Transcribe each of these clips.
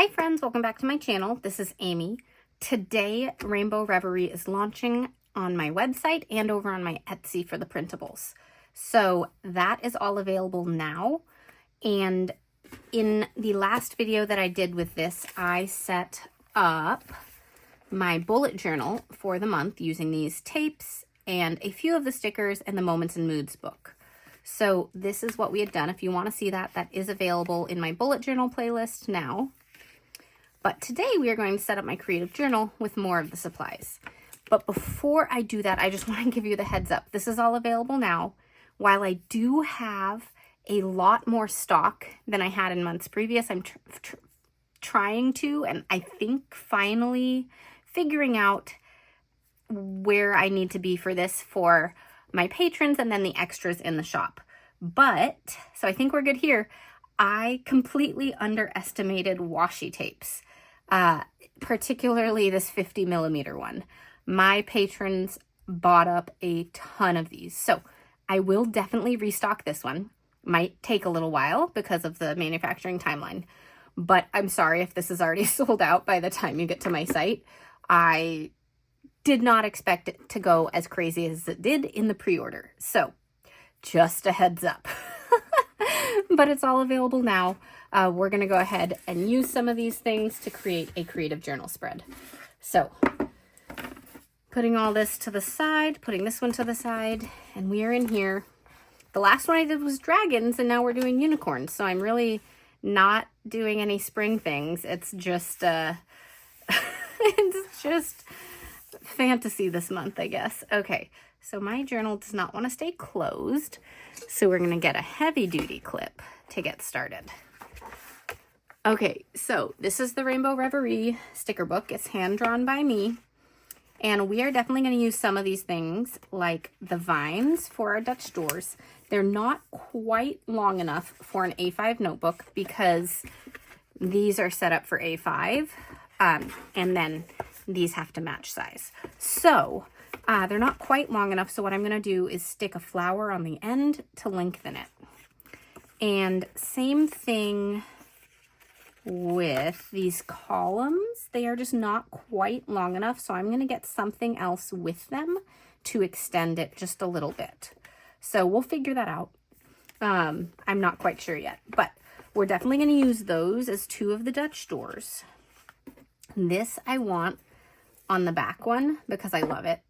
Hi friends, welcome back to my channel. This is Amy. Today, Rainbow Reverie is launching on my website and over on my Etsy for the printables. So that is all available now. And in the last video that I did with this, I set up my bullet journal for the month using these tapes and a few of the stickers and the Moments and Moods book. So this is what we had done. If you want to see that, that is available in my bullet journal playlist now. But today we are going to set up my creative journal with more of the supplies. But before I do that, I just want to give you the heads up. This is all available now. While I do have a lot more stock than I had in months previous, I'm trying to, and I think finally figuring out where I need to be for this for my patrons and then the extras in the shop. But, so I think we're good here. I completely underestimated washi tapes, particularly this 50mm one. My patrons bought up a ton of these. So I will definitely restock this one. Might take a little while because of the manufacturing timeline. But I'm sorry if this is already sold out by the time you get to my site. I did not expect it to go as crazy as it did in the pre-order. So just a heads up. But it's all available now. We're going to go ahead and use some of these things to create a creative journal spread. So putting all this to the side, putting this one to the side, and we are in here. The last one I did was dragons, and now we're doing unicorns. So I'm really not doing any spring things. It's just, it's just fantasy this month, I guess. Okay, so my journal does not want to stay closed. So we're going to get a heavy duty clip to get started. Okay, so this is the Rainbow Reverie sticker book. It's hand drawn by me. And we are definitely going to use some of these things like the vines for our Dutch doors. They're not quite long enough for an A5 notebook because these are set up for A5 and then these have to match size. So they're not quite long enough. So what I'm going to do is stick a flower on the end to lengthen it. And same thing with these columns. They are just not quite long enough. So I'm going to get something else with them to extend it just a little bit. So we'll figure that out. I'm not quite sure yet, but we're definitely going to use those as two of the Dutch doors. This I want on the back one because I love it.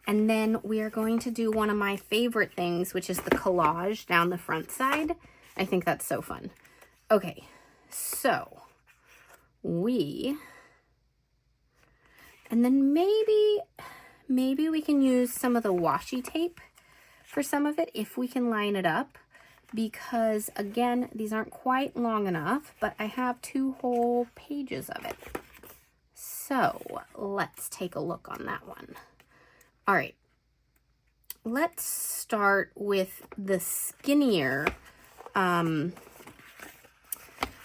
And then we are going to do one of my favorite things, which is the collage down the front side. I think that's so fun. Okay, so and then maybe we can use some of the washi tape for some of it if we can line it up. Because again, these aren't quite long enough, but I have 2 whole pages of it. So let's take a look on that one. All right, let's start with the skinnier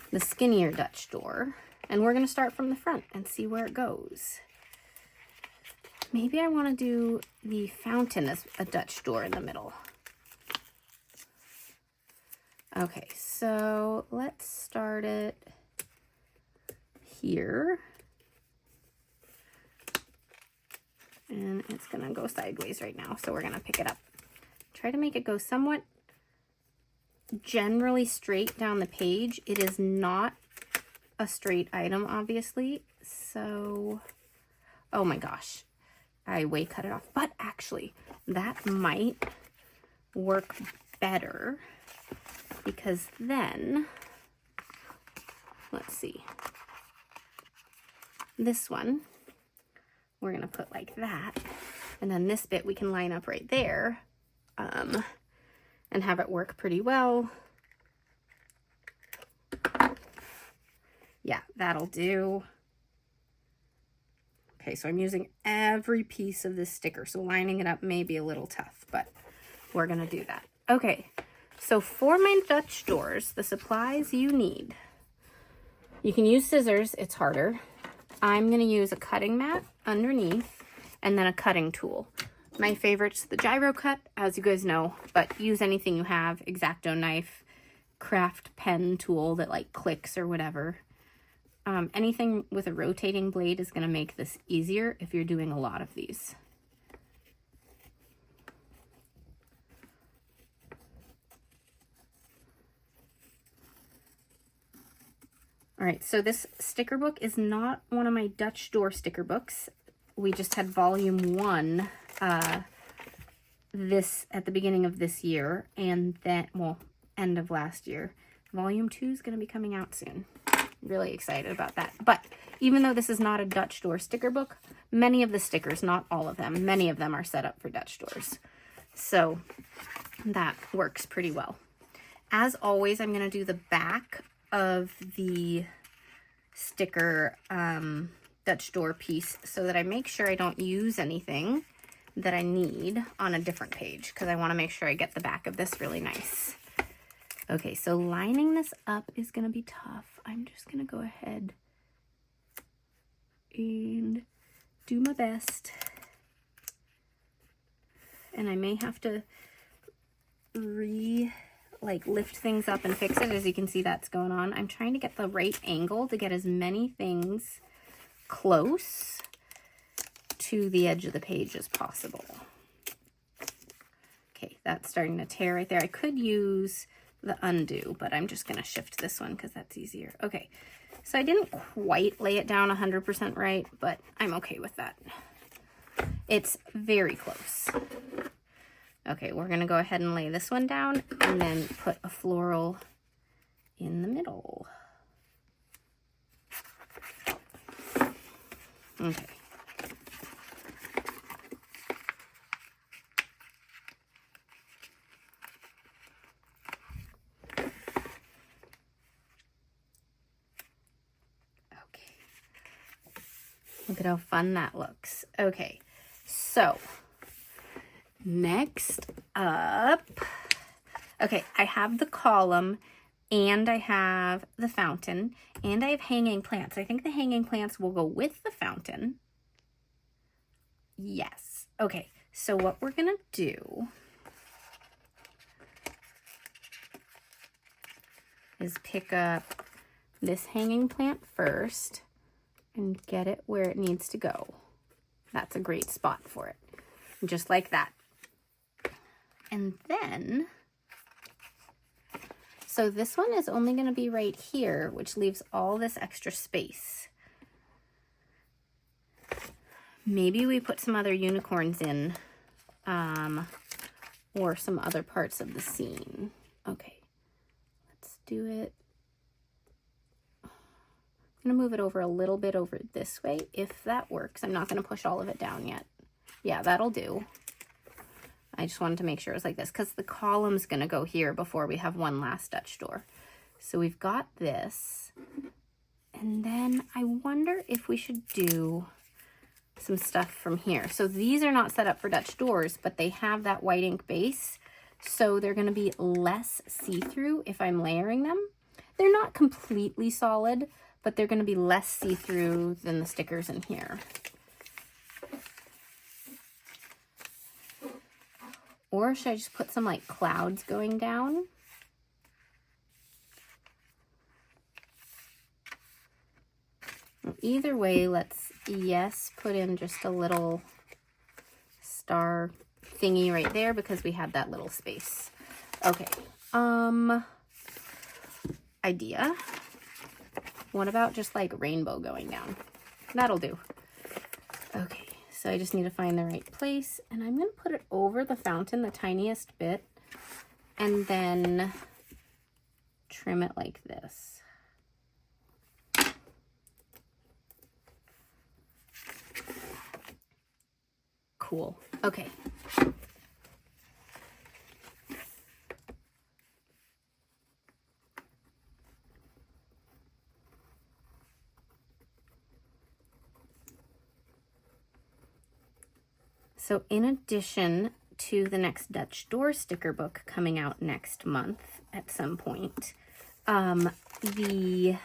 Dutch door. And we're going to start from the front and see where it goes. Maybe I want to do the fountain as a Dutch door in the middle. Okay, so let's start it here. And it's going to go sideways right now, so we're going to pick it up. Try to make it go somewhat generally straight down the page. It is not a straight item, obviously. So, oh my gosh, I way cut it off. But actually, that might work better because then, let's see, this one, we're going to put like that. And then this bit we can line up right there and have it work pretty well. Yeah, that'll do. Okay, so I'm using every piece of this sticker. So lining it up may be a little tough, but we're going to do that. Okay, so for my Dutch doors, the supplies you need. You can use scissors, it's harder. I'm going to use a cutting mat underneath and then a cutting tool. My favorite's the gyro cut, as you guys know, but use anything you have, X-Acto knife, craft pen tool that like clicks or whatever. Anything with a rotating blade is going to make this easier if you're doing a lot of these. All right, so this sticker book is not one of my Dutch door sticker books. We just had volume 1 this at the beginning of this year, and then, well, end of last year. Volume 2 is going to be coming out soon. Really excited about that. But even though this is not a Dutch door sticker book, many of the stickers, not all of them, many of them are set up for Dutch doors. So that works pretty well. As always, I'm going to do the back of the sticker Dutch door piece so that I make sure I don't use anything that I need on a different page, because I want to make sure I get the back of this really nice. Okay, so lining this up is going to be tough. I'm just going to go ahead and do my best. And I may have to lift things up and fix it. As you can see, that's going on. I'm trying to get the right angle to get as many things close to the edge of the page as possible. Okay, that's starting to tear right there. I could use the undo, but I'm just going to shift this one because that's easier. Okay, so I didn't quite lay it down 100% right, but I'm okay with that. It's very close. Okay, we're going to go ahead and lay this one down and then put a floral in the middle. Okay. Look at how fun that looks. Okay, so next up, okay, I have the column and I have the fountain and I have hanging plants. I think the hanging plants will go with the fountain. Yes. Okay, so what we're gonna do is pick up this hanging plant first and get it where it needs to go. That's a great spot for it. Just like that. And then, so this one is only going to be right here, which leaves all this extra space. Maybe we put some other unicorns in, or some other parts of the scene. Okay, let's do it. I'm going to move it over a little bit over this way, if that works. I'm not going to push all of it down yet. Yeah, that'll do. I just wanted to make sure it was like this, because the column's going to go here before we have one last Dutch door. So we've got this. And then I wonder if we should do some stuff from here. So these are not set up for Dutch doors, but they have that white ink base. So they're going to be less see-through if I'm layering them. They're not completely solid, but they're going to be less see-through than the stickers in here. Or should I just put some like clouds going down? Either way, let's, yes, put in just a little star thingy right there because we had that little space. Okay, idea. What about just like rainbow going down? That'll do. Okay, so I just need to find the right place, and I'm going to put it over the fountain, the tiniest bit, and then trim it like this. Cool. Okay. So in addition to the next Dutch door sticker book coming out next month at some point, the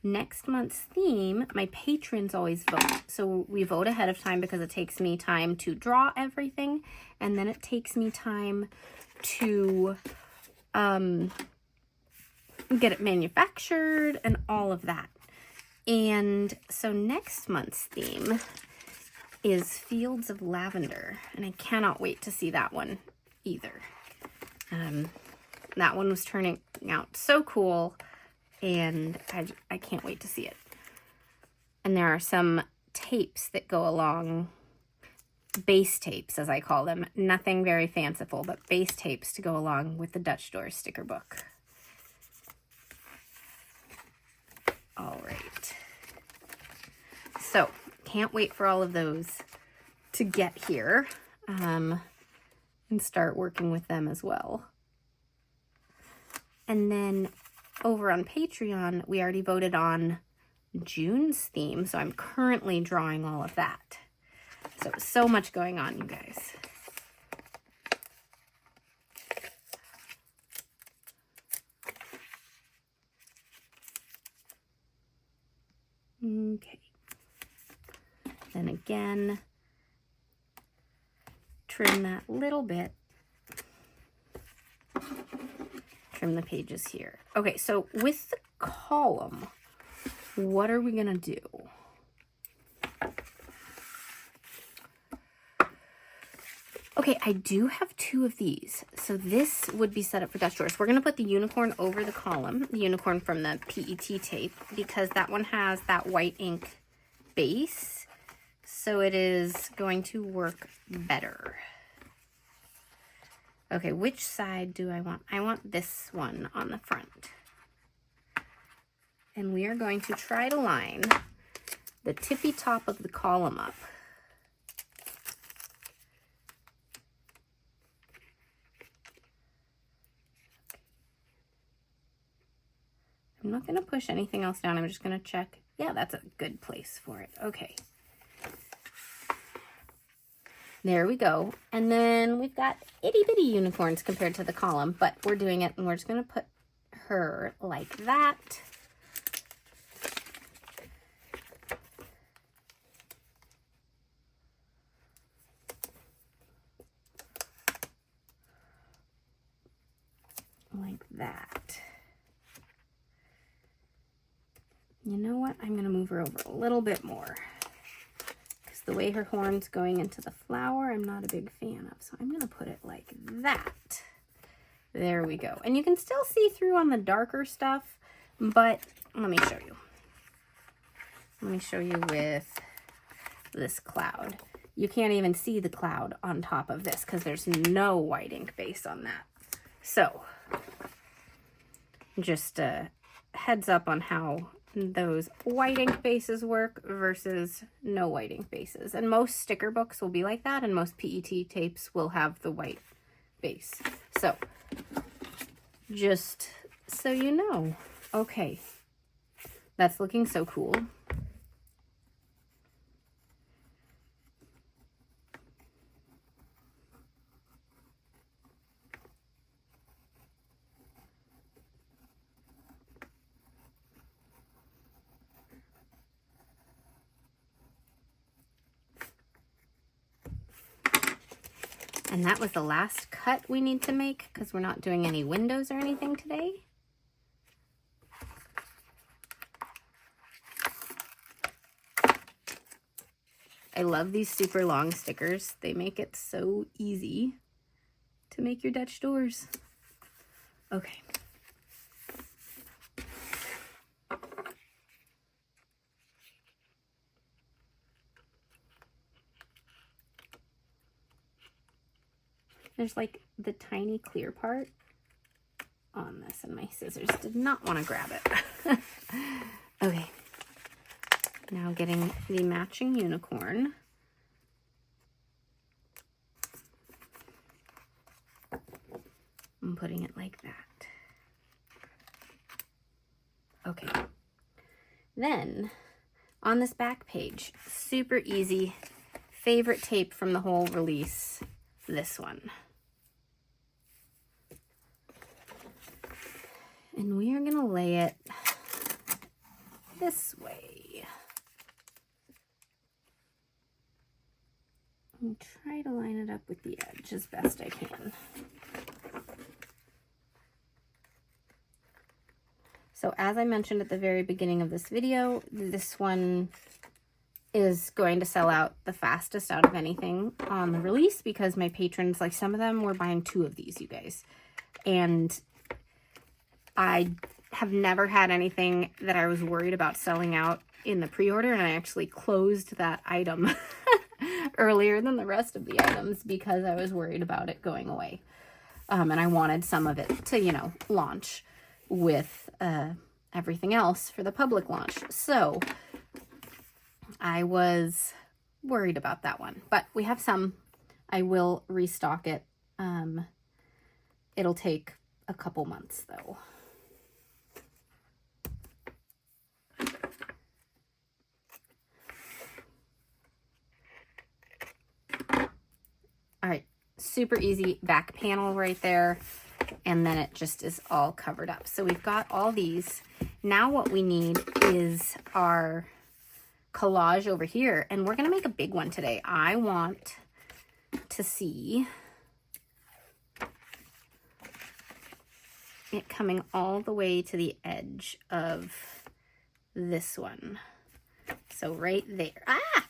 next month's theme, my patrons always vote. So we vote ahead of time because it takes me time to draw everything, and then it takes me time to get it manufactured and all of that. And so next month's theme is Fields of Lavender, and I cannot wait to see that one either. That one was turning out so cool, and I can't wait to see it. And there are some tapes that go along, base tapes as I call them, nothing very fanciful, but base tapes to go along with the Dutch Doors sticker book. All right. So, can't wait for all of those to get here and start working with them as well. And then over on Patreon, we already voted on June's theme, so I'm currently drawing all of that. So much going on, you guys. Okay. Then again, trim that little bit. Trim the pages here. Okay, so with the column, what are we gonna do? Okay, I do have 2 of these. So this would be set up for Dutch Doors. We're gonna put the unicorn over the column, the unicorn from the PET tape, because that one has that white ink base. So it is going to work better. Okay, which side do I want? I want this one on the front. And we are going to try to line the tippy top of the column up. I'm not going to push anything else down. I'm just going to check. Yeah, that's a good place for it. Okay. There we go. And then we've got itty bitty unicorns compared to the column, but we're doing it and we're just going to put her like that. Like that. You know what? I'm going to move her over a little bit more. The way her horn's going into the flower, I'm not a big fan of. So I'm going to put it like that. There we go. And you can still see through on the darker stuff, but let me show you. Let me show you with this cloud. You can't even see the cloud on top of this because there's no white ink base on that. So just a heads up on how those white ink bases work versus no white ink bases. And most sticker books will be like that, and most PET tapes will have the white base. So, just so you know. Okay, that's looking so cool. And that was the last cut we need to make because we're not doing any windows or anything today. I love these super long stickers. They make it so easy to make your Dutch doors. Okay. There's like the tiny clear part on this, and my scissors did not want to grab it. Okay. Now getting the matching unicorn. I'm putting it like that. Okay. Then on this back page, super easy, favorite tape from the whole release, this one. And we are going to lay it this way. And try to line it up with the edge as best I can. So as I mentioned at the very beginning of this video, this one is going to sell out the fastest out of anything on the release because my patrons, like some of them were buying 2 of these, you guys. And I have never had anything that I was worried about selling out in the pre-order, and I actually closed that item earlier than the rest of the items because I was worried about it going away. And I wanted some of it to, you know, launch with everything else for the public launch. So I was worried about that one, but we have some. I will restock it. It'll take a couple months though. All right, super easy back panel right there. And then it just is all covered up. So we've got all these. Now what we need is our collage over here. And we're going to make a big one today. I want to see it coming all the way to the edge of this one. So right there. Ah!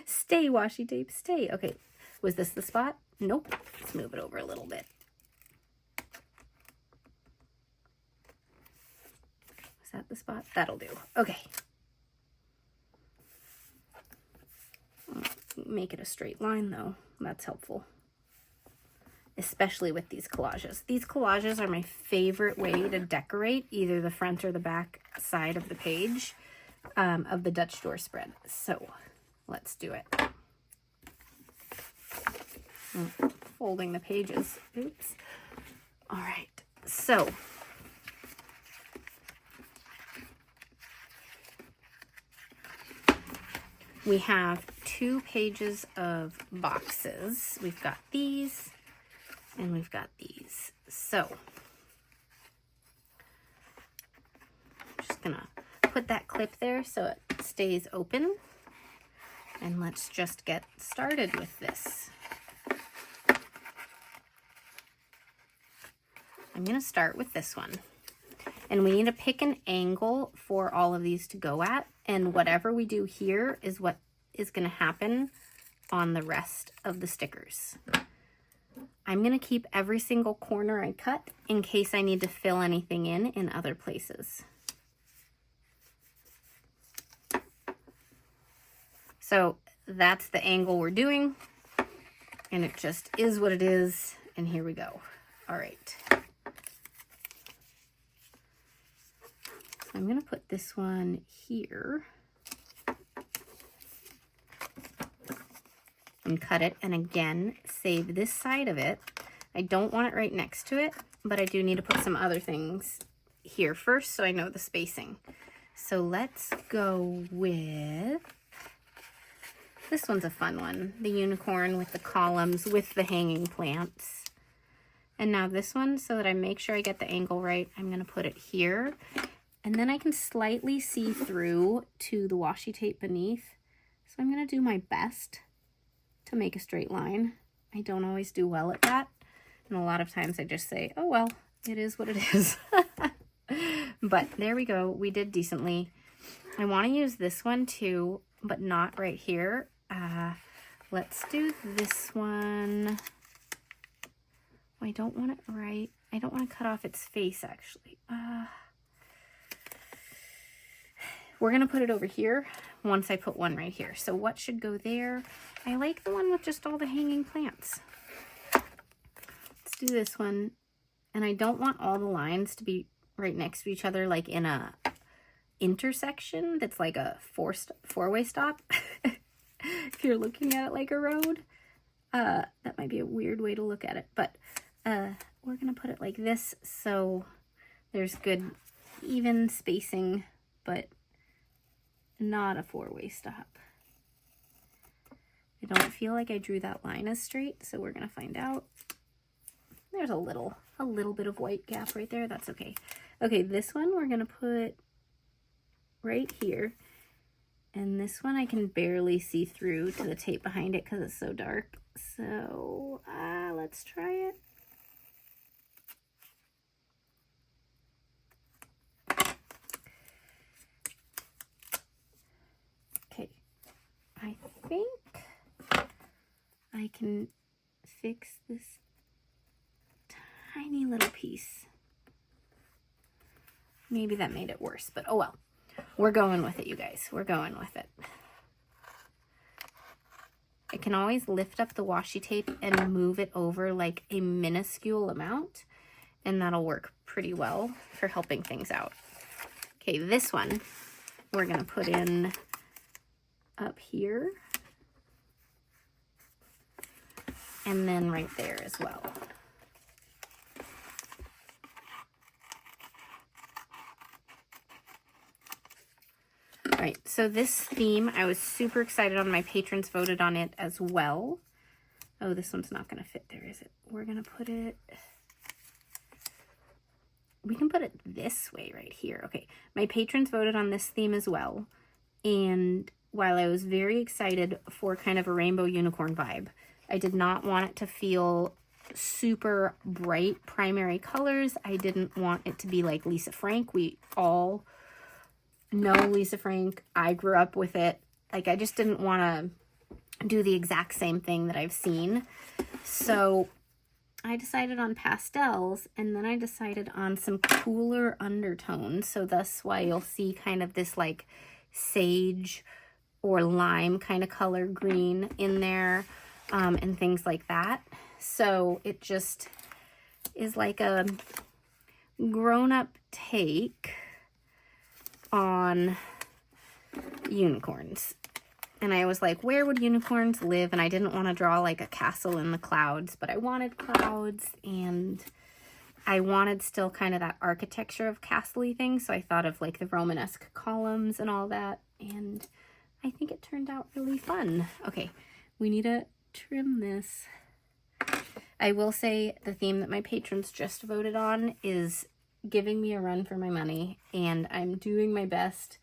Stay, washi tape, stay. Okay, was this the spot? Nope. Let's move it over a little bit. Is that the spot? That'll do. Okay. Make it a straight line though. That's helpful. Especially with these collages. These collages are my favorite way to decorate either the front or the back side of the page of the Dutch door spread. So let's do it. Folding the pages. Oops. All right. So we have 2 pages of boxes. We've got these and we've got these. So I'm just gonna put that clip there so it stays open. And let's just get started with this. I'm going to start with this one. And we need to pick an angle for all of these to go at. And whatever we do here is what is going to happen on the rest of the stickers. I'm going to keep every single corner I cut in case I need to fill anything in other places. So that's the angle we're doing. And it just is what it is. And here we go. All right. I'm going to put this one here and cut it. And again, save this side of it. I don't want it right next to it, but I do need to put some other things here first so I know the spacing. So let's go with, this one's a fun one. The unicorn with the columns with the hanging plants. And now this one, so that I make sure I get the angle right, I'm going to put it here. And then I can slightly see through to the washi tape beneath. So I'm going to do my best to make a straight line. I don't always do well at that. And a lot of times I just say, oh, well, it is what it is. But there we go. We did decently. I want to use this one too, but not right here. Let's do this one. I don't want it right. I don't want to cut off its face, actually. We're going to put it over here once I put one right here. So what should go there? I like the one with just all the hanging plants. Let's do this one. And I don't want all the lines to be right next to each other, like in a intersection that's like a four-way stop. If you're looking at it like a road, that might be a weird way to look at it. But we're going to put it like this so there's good even spacing, but not a four-way stop. I don't feel like I drew that line as straight, so we're going to find out. There's a little bit of white gap right there. That's okay. Okay, this one we're going to put right here. And this one I can barely see through to the tape behind it because it's so dark. So let's try it. I can fix this tiny little piece. Maybe that made it worse, but oh well. We're going with it, you guys. We're going with it. I can always lift up the washi tape and move it over like a minuscule amount, and that'll work pretty well for helping things out. Okay, this one we're gonna put in up here, and then right there as well. All right, so this theme, I was super excited on. My patrons voted on it as well. Oh, this one's not gonna fit there, is it? We're gonna put it, we can put it this way right here. Okay, my patrons voted on this theme as well. And while I was very excited for kind of a rainbow unicorn vibe, I did not want it to feel super bright primary colors. I didn't want it to be like Lisa Frank. We all know Lisa Frank. I grew up with it. Like, I just didn't want to do the exact same thing that I've seen. So I decided on pastels, and then I decided on some cooler undertones. So that's why you'll see kind of this like sage or lime kind of color green in there, and things like that. So it just is like a grown-up take on unicorns. And I was like, where would unicorns live? And I didn't want to draw like a castle in the clouds, but I wanted clouds, and I wanted still kind of that architecture of castle-y thing. So I thought of like the Romanesque columns and all that, and I think it turned out really fun. Okay, we need to trim this. I will say the theme that my patrons just voted on is giving me a run for my money, and I'm doing my best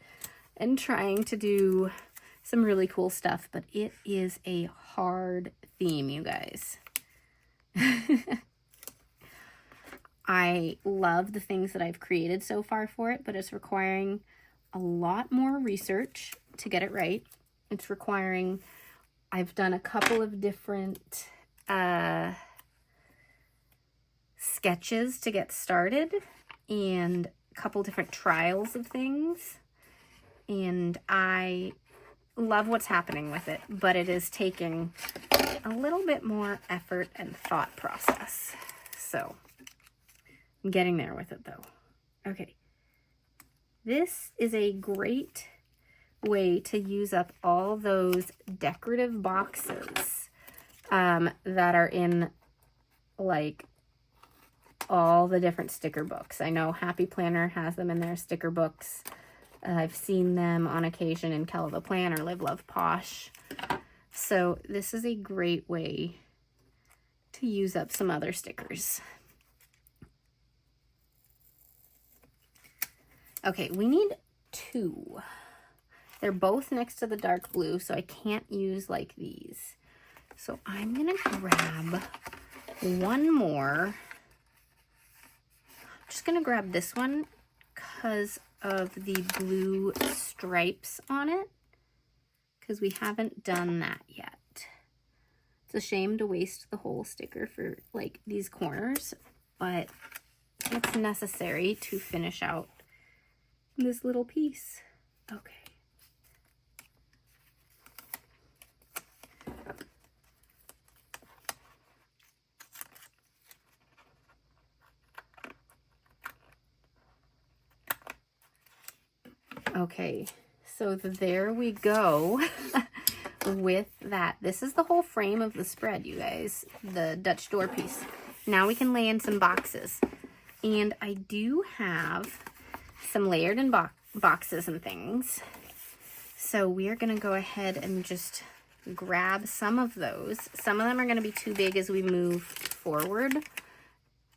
and trying to do some really cool stuff, but it is a hard theme, you guys. I love the things that I've created so far for it, but it's requiring a lot more research to get it right. It's requiring, I've done a couple of different sketches to get started, and a couple different trials of things, and I love what's happening with it, but it is taking a little bit more effort and thought process. So I'm getting there with it though. Okay, this is a great way to use up all those decorative boxes that are in like all the different sticker books. I know Happy Planner has them in their sticker books. I've seen them on occasion in Kelly the Plan or Live Love Posh. So this is a great way to use up some other stickers. Okay, we need 2. They're both next to the dark blue, so I can't use like these. So I'm gonna grab one more. I'm just gonna grab this one because of the blue stripes on it, because we haven't done that yet. It's a shame to waste the whole sticker for like these corners, but it's necessary to finish out this little piece. Okay. Okay, so there we go with that. This is the whole frame of the spread, you guys, the Dutch door piece. Now we can lay in some boxes. And I do have some layered in boxes and things. So we're going to go ahead and just grab some of those. Some of them are going to be too big as we move forward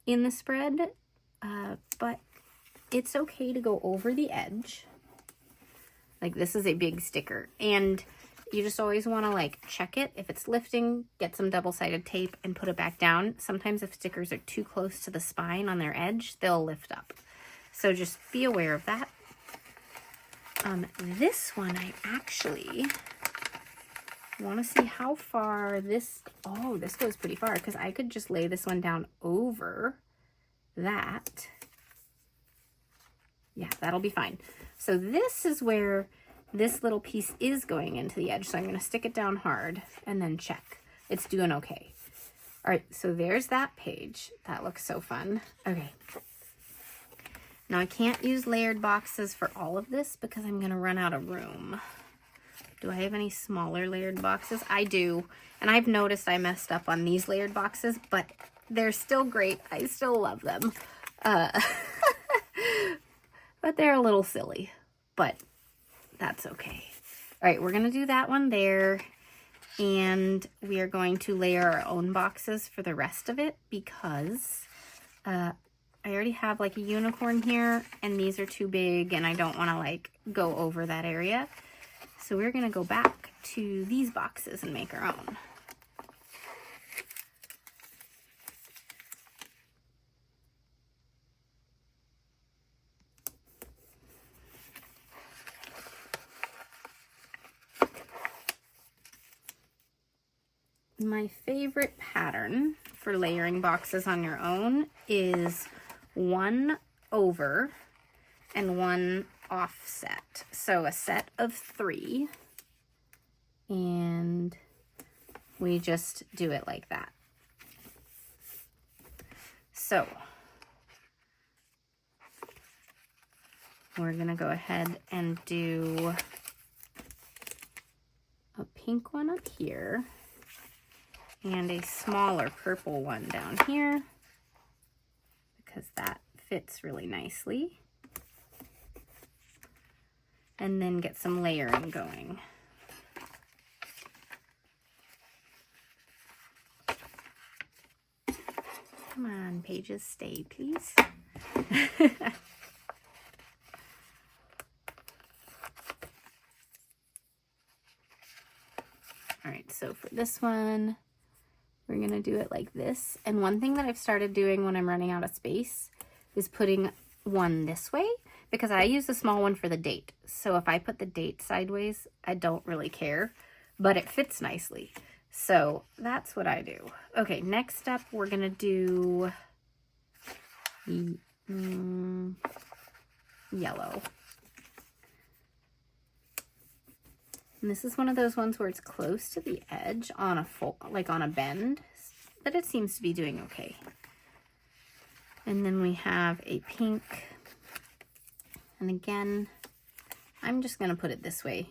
in the spread, but it's okay to go over the edge. Like, this is a big sticker, and you just always want to like check it. If it's lifting, get some double-sided tape and put it back down. Sometimes if stickers are too close to the spine on their edge, they'll lift up. So just be aware of that. This one I actually I want to see how far this, oh, this goes pretty far, because I could just lay this one down over that. Yeah, that'll be fine. So this is where this little piece is going into the edge. So I'm going to stick it down hard and then check. It's doing okay. All right, so there's that page. That looks so fun. Okay. Now I can't use layered boxes for all of this because I'm going to run out of room. Do I have any smaller layered boxes? I do. And I've noticed I messed up on these layered boxes, but they're still great. I still love them. But they're a little silly, but that's okay. All right, we're going to do that one there. And we are going to layer our own boxes for the rest of it because I already have like a unicorn here and these are too big and I don't want to like go over that area. So we're going to go back to these boxes and make our own. My favorite pattern for layering boxes on your own is 1 over and 1 offset. So a set of 3, and we just do it like that. So we're gonna go ahead and do a pink one up here and a smaller purple one down here because that fits really nicely. And then get some layering going. Come on, pages, stay, please. All right, so for this one, we're gonna do it like this. And one thing that I've started doing when I'm running out of space is putting one this way, because I use the small one for the date. So if I put the date sideways, I don't really care, but it fits nicely. So that's what I do. Okay, next up, we're gonna do yellow. And this is one of those ones where it's close to the edge on a like on a bend, but it seems to be doing okay. And then we have a pink. And again, I'm just gonna put it this way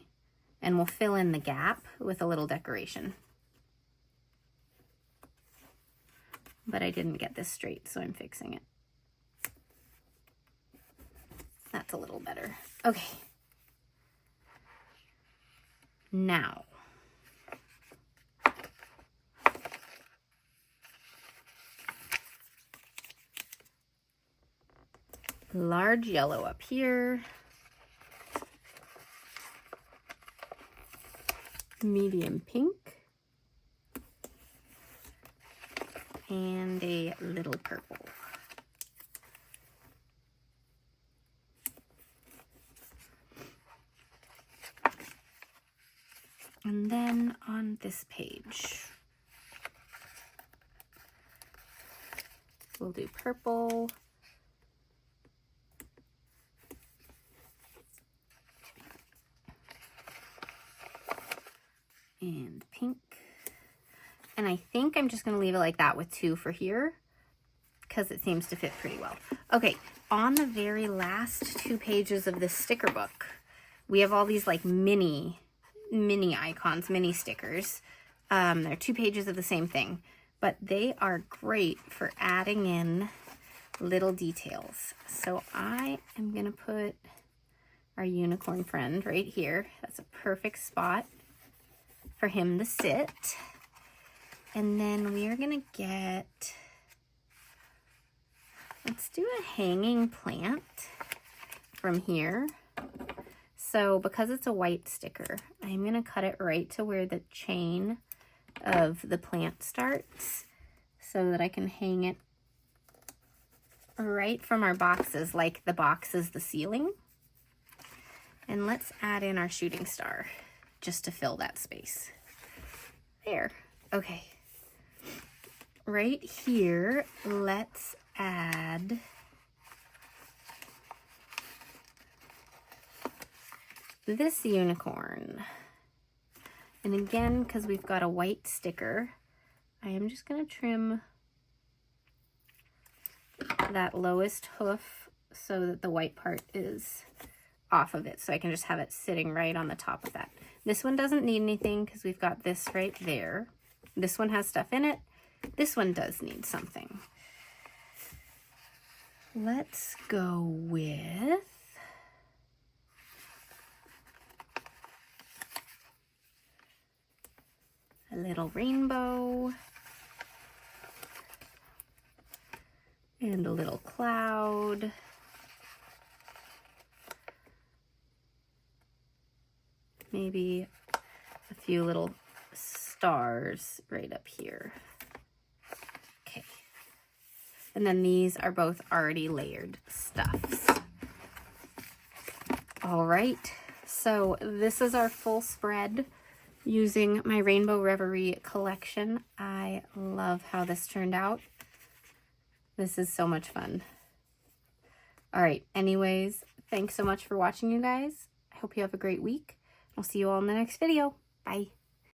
and we'll fill in the gap with a little decoration. But I didn't get this straight, so I'm fixing it. That's a little better. Okay. Now, large yellow up here, medium pink, and a little purple. And then on this page, we'll do purple, and pink. And I think I'm just going to leave it like that with 2 for here because it seems to fit pretty well. Okay, on the very last 2 pages of this sticker book, we have all these like mini icons, mini stickers. They're 2 pages of the same thing, but they are great for adding in little details. So I am going to put our unicorn friend right here. That's a perfect spot for him to sit. And then we are gonna get, let's do a hanging plant from here. So because it's a white sticker, I'm gonna cut it right to where the chain of the plant starts so that I can hang it right from our boxes, like the box is the ceiling. And let's add in our shooting star just to fill that space. There. Okay. Right here, let's add this unicorn. And again, because we've got a white sticker, I am just going to trim that lowest hoof so that the white part is off of it, so I can just have it sitting right on the top of that. This one doesn't need anything because we've got this right there. This one has stuff in it. This one does need something. Let's go with a little rainbow and a little cloud. Maybe a few little stars right up here. Okay. And then these are both already layered stuffs. All right, so this is our full spread using my Rainbow Reverie collection. I love how this turned out. This is so much fun. All right, anyways, thanks so much for watching, you guys. I hope you have a great week. I'll see you all in the next video. Bye.